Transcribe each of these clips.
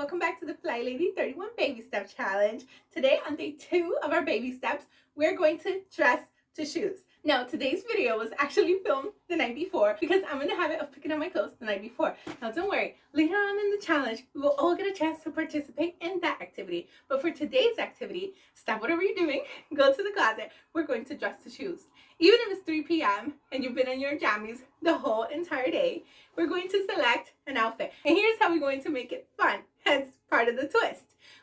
welcome back to the Fly Lady 31 Baby Step Challenge. Today on day 2 of our baby steps, we're going to dress to shoes. Now today's video was actually filmed the night before because I'm in the habit of picking up my clothes the night before. Now don't worry, later on in the challenge, we will all get a chance to participate in that activity. But for today's activity, stop whatever you're doing, go to the closet, we're going to dress to shoes. Even if it's 3 p.m. and you've been in your jammies the whole entire day, we're going to select an outfit. And here's how we're going to make it fun, hence part of the twist.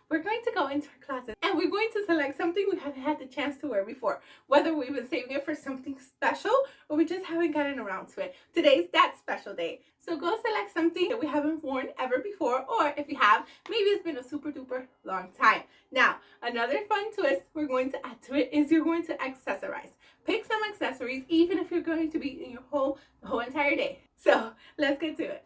We're going to go into our closet and we're going to select something we haven't had the chance to wear before, whether we've been saving it for something special or we just haven't gotten around to it. Today's that special day. So go select something that we haven't worn ever before, or if you have, maybe it's been a super duper long time. Now, another fun twist we're going to add to it is you're going to accessorize. Pick some accessories, even if you're going to be in your home the whole entire day. So let's get to it.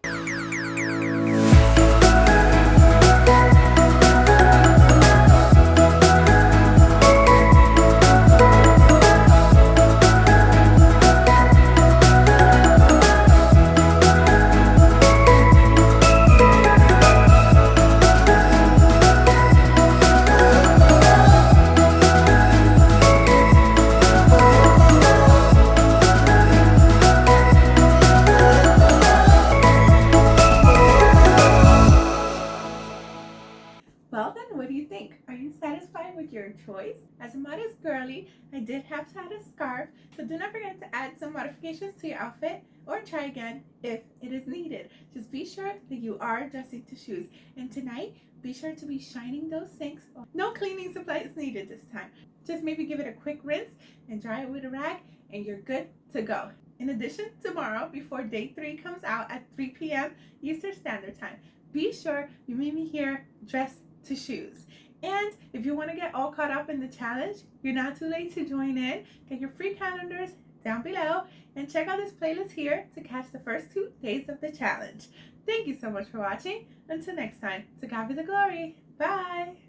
Well then, what do you think? Are you satisfied with your choice? As a modest girly, I did have to add a scarf, so do not forget to add some modifications to your outfit or try again if it is needed. Just be sure that you are dressing to shoes. And tonight, be sure to be shining those sinks. No cleaning supplies needed this time. Just maybe give it a quick rinse and dry it with a rag and you're good to go. In addition, tomorrow, before day 3 comes out at 3 p.m. Eastern Standard Time, be sure you meet me here dressed to shoes. And if you want to get all caught up in the challenge, you're not too late to join in. Get your free calendars down below and check out this playlist here to catch the first 2 days of the challenge. Thank you so much for watching. Until next time, to God be the glory. Bye.